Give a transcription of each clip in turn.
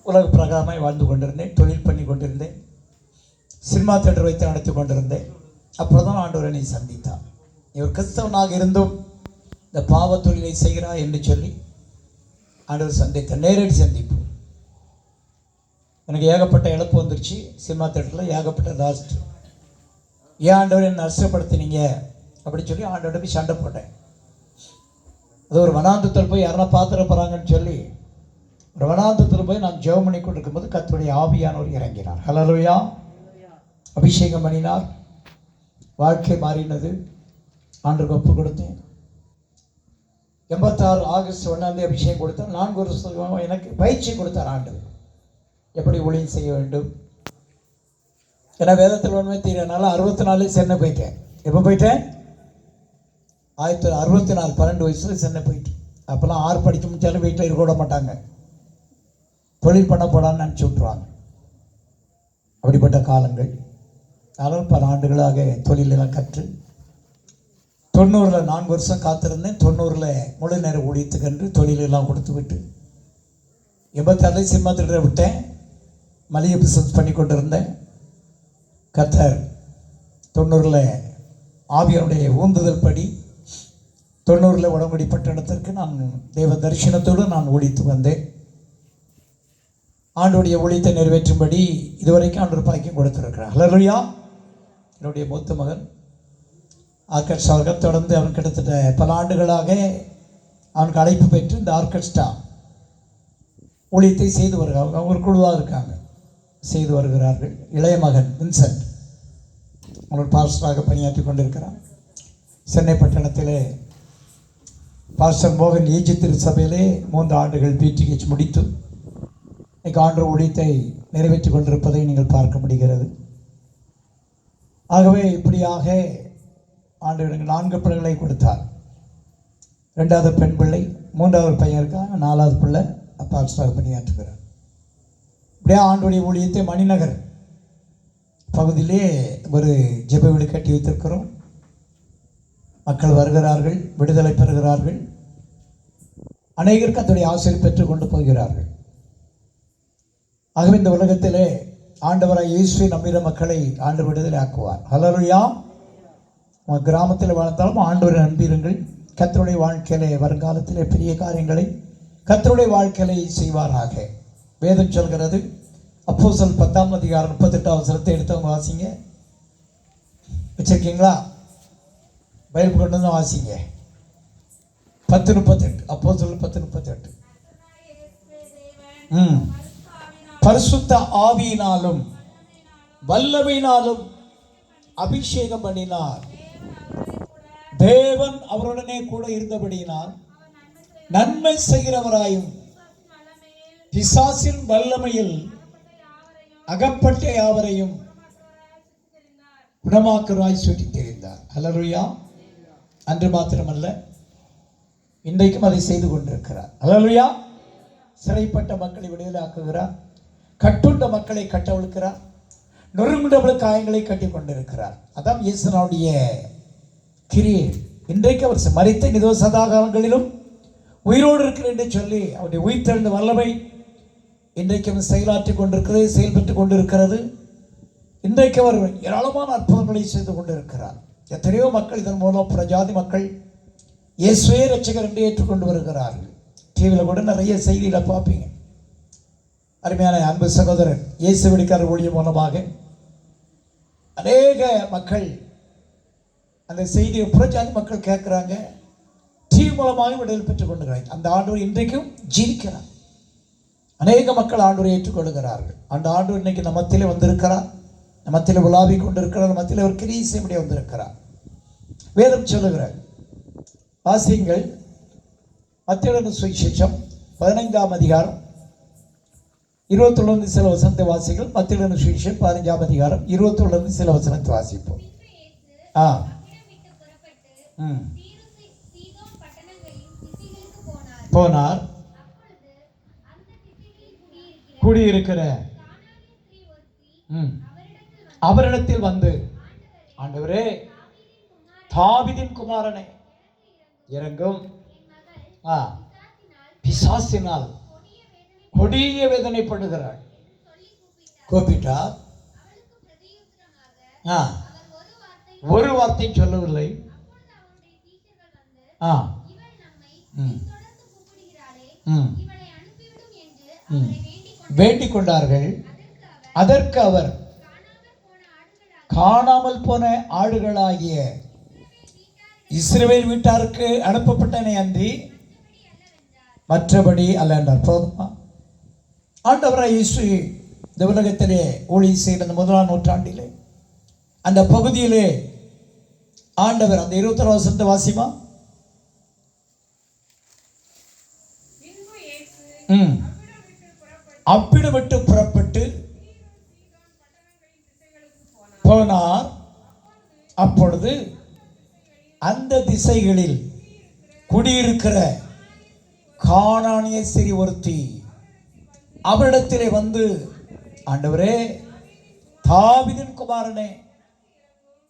உலக பிரகாரமாய் வாழ்ந்து கொண்டிருந்தேன். தொழில் பண்ணி கொண்டிருந்தேன். சினிமா தேட்டர் வைத்து நடத்தி கொண்டிருந்தேன். அப்போ தான் ஆண்டவர் என்னை சந்தித்தார். இவர் கிறிஸ்தவனாக இருந்தும் இந்த பாவ தொழிலை செய்கிறார் என்று சொல்லி ஆண்டவர் சந்தித்தார். நேரடி சந்திப்பு. எனக்கு ஏகப்பட்ட இழப்பு வந்துருச்சு. சினிமா தேட்டரில் ஏகப்பட்ட லாஸ்ட். ஏன் ஆண்டவர் என்னை நஷ்டப்படுத்தினீங்க அப்படி சொல்லி ஆண்டவருக்கு சண்டை போட்டேன். அது ஒரு வனாந்தத்தில் போய் யாரா பார்த்துட போகிறாங்கன்னு சொல்லி ஒரு வனாந்தத்தில் போய் நான் ஜெபம் பண்ணி கொண்டிருக்கும்போது கர்த்தருடைய ஆவியானவர் இறங்கினார். ஹல்லேலூயா. அபிஷேகம் பண்ணினார். வாழ்க்கை மாறினது. ஆண்டவருக்கு ஒப்பு கொடுத்தேன். 86 ஆகஸ்ட் 1 அபிஷேகம் கொடுத்தார். 4 வருஷம் எனக்கு பயிற்சி கொடுத்தார் ஆண்டவர், எப்படி ஊழியம் செய்ய வேண்டும். ஏன்னா வேதத்தில் ஒன்றுமே தெரியறதுனால 64 சென்னை போயிட்டேன். எப்போ போயிட்டேன்? 1964 12 வயசில் சென்னை போயிட்டு. அப்போல்லாம் 6 படிக்க முடிச்சாலும் வீட்டில் இருக்க விட மாட்டாங்க. தொழில் பண்ண போடான்னு நினச்சி விட்ருவாங்க. அப்படிப்பட்ட காலங்கள். அதனால் பல ஆண்டுகளாக தொழிலெல்லாம் கற்று 90 4 வருஷம் காத்திருந்தேன். 90 முழு நேர ஊழியத்துக்கென்று தொழிலெல்லாம் கொடுத்து விட்டு 86 சினிமா திட்டத்தை விட்டேன். மளிகை பிஸ்னஸ் பண்ணி கொண்டு இருந்தேன். கர்த்தர் 90 ஆவியனுடைய ஊந்துதல் படி 90 உடம்படி பட்டணத்திற்கு நான் தேவ தரிசனத்தோடு நான் ஊழித்து வந்தேன். ஆண்டுடைய ஊழியத்தை நிறைவேற்றும்படி இதுவரைக்கும் ஆண்டு பாக்கியம் கொடுத்திருக்கிறார். ஹல்லேலூயா. என்னுடைய மூத்த மகன் ஆர்கெஸ்ட்ரா அவர்கள் தொடர்ந்து அவன் கிட்டத்தட்ட பல ஆண்டுகளாக அவனுக்கு அழைப்பு பெற்று இந்த ஆர்கெஸ்ட்ரா ஊழியத்தை செய்து வருகிறார்கள். அவங்க ஒரு குழுவாக இருக்காங்க, செய்து வருகிறார்கள். இளைய மகன் வின்சென்ட் அவர்கள் பாஸ்டராக பணியாற்றி கொண்டிருக்கிறார். சென்னை பட்டணத்திலே பாஸ்டர் மோகன் ஈஜி திருச்சபையிலே 3 ஆண்டுகள் PTH முடித்து இன்னைக்கு ஆண்டு ஊழியத்தை நிறைவேற்றி கொண்டிருப்பதை நீங்கள் பார்க்க முடிகிறது. ஆகவே இப்படியாக ஆண்டு 4 பிள்ளைகளை கொடுத்தார். 2வது பெண் பிள்ளை, 3வது பையன் இருக்காங்க, 4வது பிள்ளை பாஸ்டராக பணியாற்றுகிறார். இப்படியே ஆண்டுடைய ஊழியத்தை மணிநகர் பகுதியிலே ஒரு ஜெப வீடு கட்டி வைத்திருக்கிறோம். மக்கள் வருகிறார்கள், விடுதலை பெறுகிறார்கள். அநேகருக்கு கர்த்தருடைய ஆசீர்வாதம் பெற்றுக் கொண்டு போகிறார்கள். ஆகவே இந்த உலகத்திலே ஆண்டவராய் இயேசு நம்புகிற மக்களை ஆண்டவர் விடுதலை ஆக்குவார். ஹல்லேலூயா. உங்கள் கிராமத்தில் வாழ்ந்தாலும் ஆண்டவரை நம்பியிருங்கள். கர்த்தருடைய வாழ்க்கையிலே வருங்காலத்திலே பெரிய காரியங்களை கர்த்தருடைய வாழ்க்கையை செய்வாராக. வேதம் சொல்கிறது. அப்போஸ்தலர் 10 அதிகாரம் 38 வசனத்தை எடுத்தவங்க வாசிங்க. வச்சிருக்கீங்களா? பைபிள் கொண்டு வந்து வாசிங்க. 10:38. அப்போஸ்தலர் 10:38. பரிசுத்த ஆவியினாலும் வல்லமையினாலும் அபிஷேகம் பண்ணினார். தேவன் அவருடனே கூட இருந்தபடியினால் நன்மை செய்கிறவராயும் பிசாசின் வல்லமையில் அகப்பட்ட யாவரையும் குணமாக்குறாய் சுற்றி தெரிந்தார். ஹல்லேலூயா. அன்று மாத்திரமல்ல, இன்றைக்கும் அதை செய்து கொண்டிருக்கிறார். ஹல்லேலூயா. சிறைப்பட்ட மக்களை விடுதலை ஆக்குகிறார். கட்டுண்ட மக்களை கட்டவிழ்க்கிறார். நொறுங்குண்டவர்களுக்கு காயங்களை கட்டி கொண்டிருக்கிறார். அதான் இயேசுனுடைய கிரியை. இன்றைக்கு அவர் மரித்த நிதோ சதா காலங்களிலும் உயிரோடு இருக்கிறேன் என்று சொல்லி அவருடைய உயிர்த்தெழுந்த வல்லமை இன்றைக்கும் செயலாற்றி கொண்டிருக்கிறது, செயல்பட்டு கொண்டிருக்கிறது. இன்றைக்கு அவர் ஏராளமான அற்புதங்களை செய்து கொண்டிருக்கிறார். எத்தனையோ மக்கள் இதன் மூலம் பிரஜாதி மக்கள் இயேசுவே ரட்சகர் என்று ஏற்றுக்கொண்டு வருகிறார்கள். டிவியில் கூட நிறைய செய்திகளை பார்ப்பீங்க. அருமையான அன்பு சகோதரன் இயேசு வெடிக்கார ஊழியம் மூலமாக அநேக மக்கள் அந்த செய்தியை புறஜாதி மக்கள் கேட்குறாங்க. டிவி மூலமாக விடுதலை பெற்றுக் கொண்டிருக்கிறாங்க. அந்த ஆண்டவர் இன்றைக்கும் ஜீவிக்கிறார். அநேக மக்கள் ஆண்டவரை ஏற்றுக்கொள்கிறார்கள். அந்த ஆண்டவர் இன்னைக்கு நம்ம மத்தியிலே வந்திருக்கிறார். நம்ம மத்தியிலே உலாவி கொண்டிருக்கிறார். நம்ம மத்தியிலே ஒரு கிரியை செய்ய வந்திருக்கிறார். வேதம் சொல்லுகிறார். வாசியுங்கள். மத்தேயு சுவிசேஷம் 15 அதிகாரம் 21 சில வசனத்தை வாசிகள். மத்தேயு சுவிசேஷம் 15 அதிகாரம் 21 சில வசனத்தை வாசிப்போம். போனார். குடியிருக்கிற அவரிடத்தில் வந்து, ஆண்டவரே, தாவீதின் குமாரனே இறங்கும், பிசாசினால் கொடிய வேதனைப்படுகிறாள். கூப்பிட்டார். ஒரு வார்த்தை சொல்லவில்லை. வேண்டிக் கொண்டார்கள். அதற்கு அவர் காணாமல் போன ஆடுகளாகிய இஸ்ரவேல் வீட்டாருக்கு அனுப்பப்பட்டனை அன்றி மற்றபடி அல்ல என்றார். போதுமா? ஆண்டவராய் இயேசு இந்த உலகத்திலே ஊழியம் செய்த அந்த 1ஆம் நூற்றாண்டிலே அந்த பகுதியிலே ஆண்டவர் அந்த 21 வசனத்தை வாசிமா. அவ்விடம் விட்டு புறப்பட்டு போனார். அப்பொழுது அந்த திசைகளில் குடியிருக்கிற கானானிய ஸ்திரீ ஒருத்தி அவரிடத்திலே வந்து, ஆண்டவரே, தாவீதின் குமாரனே,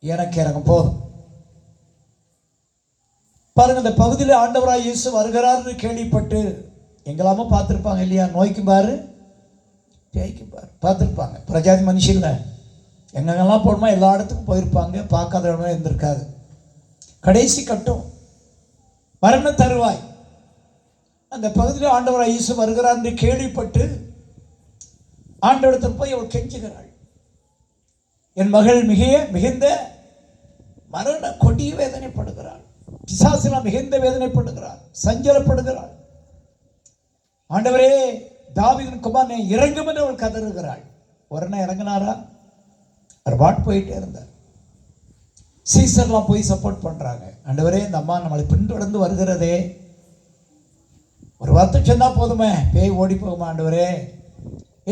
எனக்கு இறங்கும். போதும் பாருங்க, இந்த பகுதியில் ஆண்டவராய் இயேசு வருகிறார்னு கேள்விப்பட்டு எங்கெல்லாமோ பார்த்துருப்பாங்க இல்லையா? நோய்க்கும் பாரு, பேய்க்கும் பாரு பார்த்துருப்பாங்க. பிரஜாதி மனுஷன்ல எங்கெங்கெல்லாம் போகணுமோ எல்லா இடத்துக்கும் போயிருப்பாங்க. பார்க்காத இடமே இருந்திருக்காது. கடைசி கட்டும் மரண தருவாய் அந்த பகுதியில் ஆண்டவராய் இயேசு வருகிறார் என்று கேள்விப்பட்டு ஆண்டவரிடத்தில் போய் அவள் கெஞ்சுகிறாள். என் மகள் மிகுந்த மரண கொடிய வேதனைப்படுகிறாள். பிசாசினால் மிகுந்த வேதனைப்படுகிறாள், சஞ்சலப்படுகிறாள். ஆண்டவரே, தாவீதின் குமாரனே, இறங்கும் என்று அவள் கதறுகிறாள். உடனே இறங்கினாரா? அவர் பாட்டு போயிட்டே இருந்தார். சீசர்லாம் போய் சப்போர்ட் பண்றாங்க. ஆண்டவரே, இந்த அம்மா நம்மளை பின்தொடர்ந்து வருகிறதே, ஒரு வார்த்தை சொன்னா போதுமே, பேய் ஓடி போகுமா ஆண்டவரே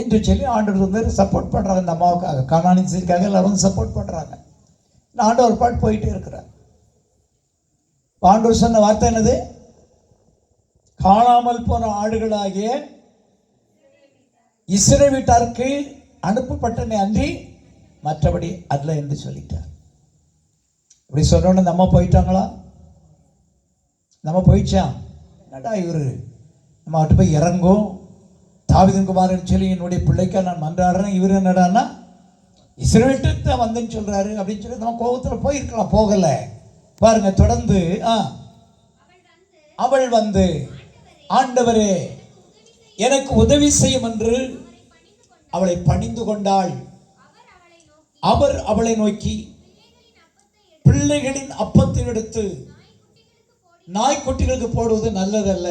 என்று சொல்லி ஆண்டவர் வந்து சப்போர்ட் பண்றாங்க. இந்த அம்மாவுக்காக, கானானியர்களுக்காக எல்லாரும் சப்போர்ட் பண்றாங்க. ஆண்டவர் பாட்டு போயிட்டே இருக்கிறார். ஆண்டவர் சொன்ன வார்த்தை என்னது? காணாமல் போன ஆடுகளாகிய இஸ்ரவேல் வீட்டாருக்கு அனுப்பப்பட்டனை அன்றி மற்றபடி அல்ல என்று சொல்லிட்டார். இப்படி சொன்னோன்னு நம்ம போயிட்டாங்களா? நம்ம போயிடுச்சா? என்னடா இவரு நம்ம அவர்கிட்ட போய் இறங்கும், தாவீதின் குமாரன் சொல்லி என்னுடைய பிள்ளைக்கா நான் மன்றாடுறேன், இவர் என்னடான்னா இஸ்ரவேலுக்கு தான் வந்தேன்னு சொல்றாரு அப்படின்னு சொல்லி நம்ம கோபத்தில் போயிருக்கலாம். போகல. பாருங்க, தொடர்ந்து அவள் வந்து, ஆண்டவரே, எனக்கு உதவி செய்யும் என்று அவளை பணிந்து கொண்டாள். அவர் அவளை நோக்கி, பிள்ளைகளின் அப்பத்தை எடுத்து நாய்க்குட்டிகளுக்கு போடுவது நல்லதல்ல.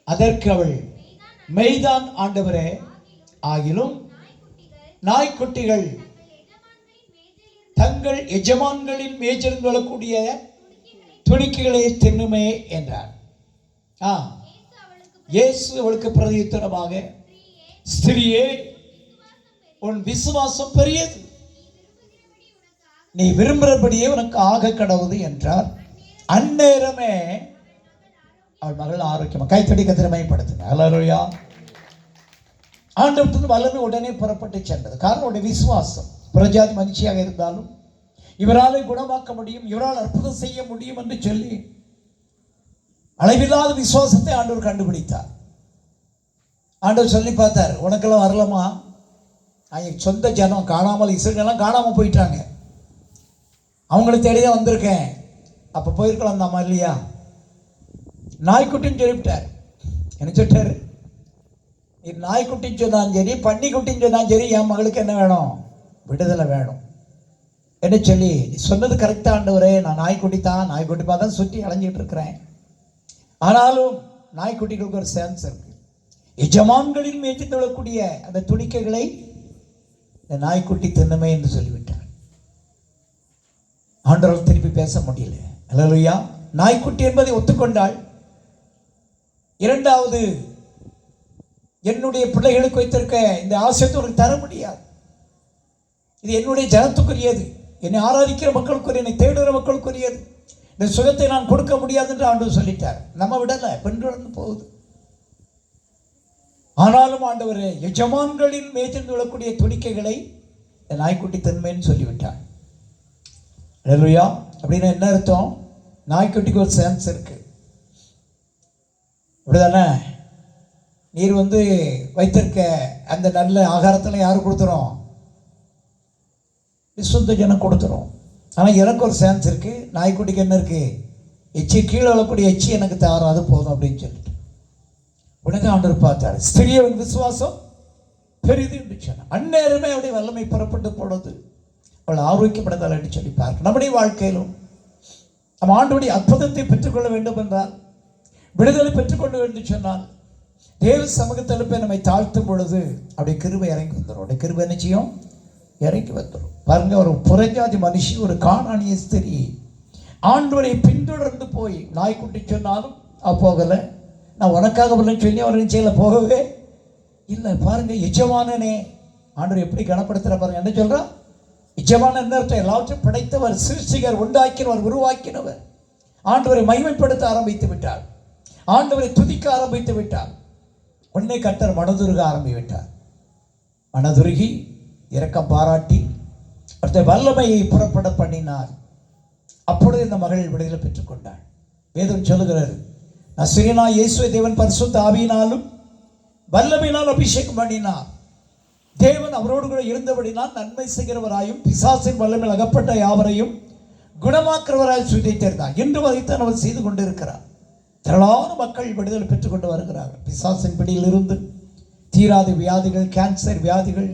அதற்கு அவள், மெய்தான் ஆண்டவரே, ஆகிலும் நாய்க்குட்டிகள் தங்கள் எஜமான்களின் மேஜிலிருந்து வரக்கூடிய துணிக்கைகளை தின்னுமே என்றார். இயேசு அவளுக்கு பிரதியுத்தரமாக, ஸ்திரியே, உன் விசுவாசம் பெரியது, நீ விரும்புகிறபடியே உனக்கு ஆக கடவுது என்றார். அந்நேரமே அவள் மகள் ஆரோக்கியமா. கைத்தடி கதிரமைப்படுத்துங்க. அல்லேலூயா. ஆண்டவருக்கு வல்லமை உடனே புறப்பட்டு சென்றது. காரணம் அவருடைய விசுவாசம். பிரஜாதி மனுஷியாக இருந்தாலும் இவராலே குணமாக்க முடியும், இவரால் அற்புதம் செய்ய முடியும் என்று சொல்லி அளவில்லாத விசுவாசத்தை ஆண்டவர் கண்டுபிடித்தார். ஆண்டவர் சொல்லி பார்த்தார், உனக்கெல்லாம் வரலாமா? சொந்த ஜனம் காணாமல், இஸ்ரவேலெல்லாம் காணாமல் போயிட்டாங்க, அவங்களை தேடிதான் வந்திருக்கேன். அப்போ போயிருக்கலாம் தாமா இல்லையா? நாய்க்குட்டின்னு சொல்லிவிட்டார். என்ன சொல்லிட்டாரு? நாய்க்குட்டின்னு சொன்னாலும் சரி, பன்னிக்குட்டின்னு சொன்னாலும் சரி, என் மகளுக்கு என்ன வேணும்? விடுதலை வேணும் என்ன சொல்லி சொன்னது கரெக்டாக. ஆண்டவரே, நான் நாய்க்குட்டி தான் சுற்றி அலைஞ்சிட்டு இருக்கிறேன். ஆனாலும் நாய்க்குட்டிகளுக்கு ஒரு சான்ஸ் இருக்கு. எஜமான்களின் மேய்ச்சி தொழக்கூடிய அந்த துணிக்கைகளை இந்த நாய்க்குட்டி தின்னமே என்று சொல்லிவிட்டார். ஆண்டவரால் திருப்பி பேச முடியல. அல்லேலூயா. நாய்க்குட்டி என்பதை ஒத்துக்கொண்டாள். இரண்டாவது, என்னுடைய பிள்ளைகளுக்கு வைத்திருக்க இந்த ஆசையத்தை உனக்கு தர முடியாது, இது என்னுடைய ஜனத்துக்குரியது, என்னை ஆராதிக்கிற மக்களுக்குரிய, என்னை தேடுகிற மக்களுக்குரியது, இந்த சுகத்தை நான் கொடுக்க முடியாது என்று ஆண்டவர் சொல்லிட்டார். நம்ம விடலை, பின்தொடர்ந்து போகுது. ஆனாலும் ஆண்டவர் எஜமான்களின் மேய்ச்சல் விழக்கூடிய துணிக்கைகளை நாய்க்குட்டி தன்மைன்னு சொல்லிவிட்டார். அல்லேலூயா. அப்படின்னா என்ன அர்த்தம்? நாய்க்குட்டிக்கு ஒரு சான்ஸ் இருக்கு, அப்படிதானே? நீர் வைத்திருக்க அந்த நல்ல ஆகாரத்தில் யாரு கொடுத்துரும்? விசுத்த ஜனம் கொடுத்துரும். ஆனால் எனக்கு ஒரு சான்ஸ் இருக்குது. நாய்க்குட்டிக்கு என்ன இருக்குது? எச்சி கீழே விழக்கூடிய எச்சி எனக்கு தவறும், அது போதும் அப்படின்னு சொல்லிட்டு உடனே ஆண்டவர் பார்த்தாரு. ஸ்திரியவன் விசுவாசம் பெரிது என்று சொன்னார். அந்நேரமே அவருடைய வல்லமை புறப்பட்டு போனது. அவள் ஆரோக்கியப்படதால் என்று சொல்லி பார்க்க. நம்முடைய வாழ்க்கையிலும் நம்ம ஆண்டவருடைய அற்புதத்தை பெற்றுக்கொள்ள வேண்டும் என்றால், விடுதலை பெற்றுக்கொள்ள வேண்டும் சொன்னால், தேவ சமூகத்தில் போய் நம்மை தாழ்த்தும் பொழுது அப்படியே கிருபை இறங்கி வந்துடும். அப்படியே கிருபை என்ன செய்யும்? இறங்கி வந்துடும். பாருங்க, ஒரு புறஜாதி மனுஷி, ஒரு கானானிய ஸ்திரீ ஆண்டவரை பின்தொடர்ந்து போய் நாய்க்குட்டி சொன்னாலும் போகலை. நான் உனக்காக வரலன்னு சொல்லி அவர் செய்யல, போகவே இல்லை. பாருங்க, எஜமானனே ஆண்டவர் எப்படி கனப்படுத்துகிற பாருங்க. என்ன சொல்றா? எஜமான என்ன அர்த்தம்? எல்லாவற்றையும் படைத்தவர், சிருஷ்டிகர், உண்டாக்கினவர், உருவாக்கினவர். ஆண்டவரை மகிமைப்படுத்த ஆரம்பித்து விட்டார். ஆண்டவரை துதிக்க ஆரம்பித்து விட்டார். உடனே கர்த்தர் மனதுருக ஆரம்பிவிட்டார். மனதுருகி இரக்கம் பாராட்டி அடுத்த வல்லமையை புறப்பட பண்ணினார். அப்பொழுது இந்த மகள் விடுதலை பெற்றுக்கொண்டாள். வேதம் சொல்லுகிறது, நசரேயனா இயேசுவை தேவன் பரிசுத்த ஆவியினாலும் வல்லமையினால் அபிஷேகம் பண்ணினார். தேவன் அவரோடு கூட இருந்தபடினால் நன்மை செய்கிறவராயும் பிசாசின் வல்லமையில் அகப்பட்ட யாவரையும் குணமாக்குறவராய் சுதைத்திருந்தார். இன்று வரைத்தான் அவர் செய்து கொண்டிருக்கிறார். திரளான மக்கள் விடுதலை பெற்றுக் கொண்டு வருகிறார்கள். பிசாசின் பிடியில் இருந்து தீராத வியாதிகள், கேன்சர் வியாதிகள்,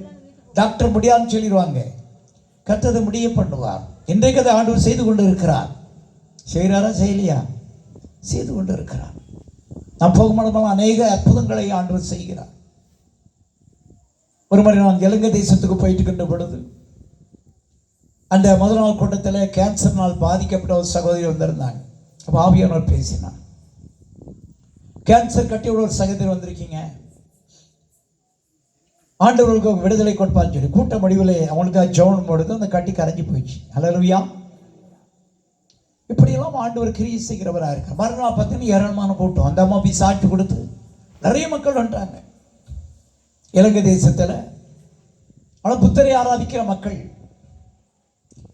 டாக்டர் முடியாதுன்னு சொல்லிடுவாங்க, கர்த்தர் முடிய பண்ணுவார். இன்றைக்கு அதை ஆண்டவர் செய்து கொண்டு இருக்கிறார். செய்கிறாரா செய்யலையா? செய்து கொண்டு இருக்கிறார். நாம் போகும்போது அநேக அற்புதங்களை ஆண்டவர் செய்கிறார். ஒரு முறை நான் இலங்கை தேசத்துக்கு போயிட்டு கொண்ட பொழுது, அந்த முதல் நாள் கூட்டத்தில் கேன்சர்னால் பாதிக்கப்பட்ட ஒரு சகோதரி வந்திருந்தாங்க. அப்போ ஆவியானவர் பேசினார். கேன்சர் கட்டியோட ஒரு சகோதரி வந்திருக்கீங்க, ஆண்டவர்களுக்கு விடுதலை கொடுப்பான்னு சொல்லி கூட்ட முடிவில் அவங்களுக்காக ஜெபம் போடுது. அந்த கட்டி கரைஞ்சி போயிடுச்சு. அல்லேலூயா. இப்படியெல்லாம் ஆண்டவர் கிரியை செய்கிறவராக இருக்கார். மறுநாள் பார்த்தீங்கன்னா ஏராளமான கூட்டம். அந்த அம்மா போய் சாட்சி கொடுத்து நிறைய மக்கள் வந்துட்டாங்க இலங்கை தேசத்தில். ஆனால் புத்தரை ஆராதிக்கிற மக்கள்.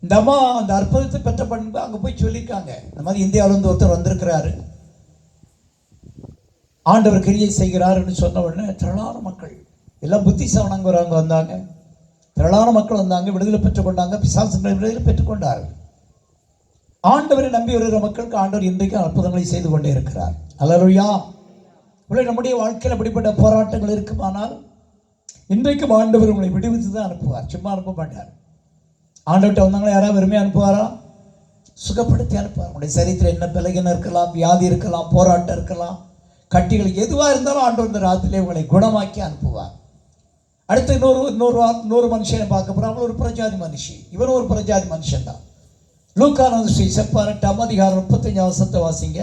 இந்த அம்மா அந்த அற்புதத்தை பெற்ற பண்ணி அங்கே போய் சொல்லியிருக்காங்க, இந்த மாதிரி இந்தியாவிலேருந்து ஒருத்தர் வந்திருக்கிறாரு, ஆண்டவர் கிரியை செய்கிறாருன்னு சொன்ன உடனே திரளான மக்கள் எல்லாம் புத்திசாலிங்க வந்தாங்க. திரளான மக்கள் வந்தாங்க, விடுதலை பெற்றுக்கொண்டாங்க. பிசாசுகளை விடுதலை பெற்றுக்கொண்டார்கள். ஆண்டவரை நம்பி வருகிற மக்களுக்கு ஆண்டவர் இன்றைக்கு அற்புதங்களை செய்து கொண்டே இருக்கிறார். அல்லேலூயா. நம்முடைய வாழ்க்கையில் அப்படிப்பட்ட போராட்டங்கள் இருக்குமானால் இன்றைக்கும் ஆண்டவர் உங்களை விடுவித்து தான் அனுப்புவார், சும்மா அனுப்ப மாட்டார். ஆண்டவர்கிட்ட வந்தாங்களா யாராவது வெறுமையாக அனுப்புவாரா? சுகப்படுத்தி அனுப்புவார். உங்களுடைய சரீரத்தில் என்ன பலகீனம் இருக்கலாம், வியாதி இருக்கலாம், போராட்டம் இருக்கலாம், கட்டிகள் எதுவாக இருந்தாலும் ஆண்டவர் இந்த ராத்திரிலே உங்களை குணமாக்கி அனுப்புவார். அடுத்து இன்னொரு மனுஷனை பார்க்க போகிறோம். அவள் ஒரு பிரஜாதி மனுஷி, இவரும் ஒரு பிரஜாதி மனுஷன் தான். லூக்கா 8:35 அதிகாரம் 35 வாசிங்க.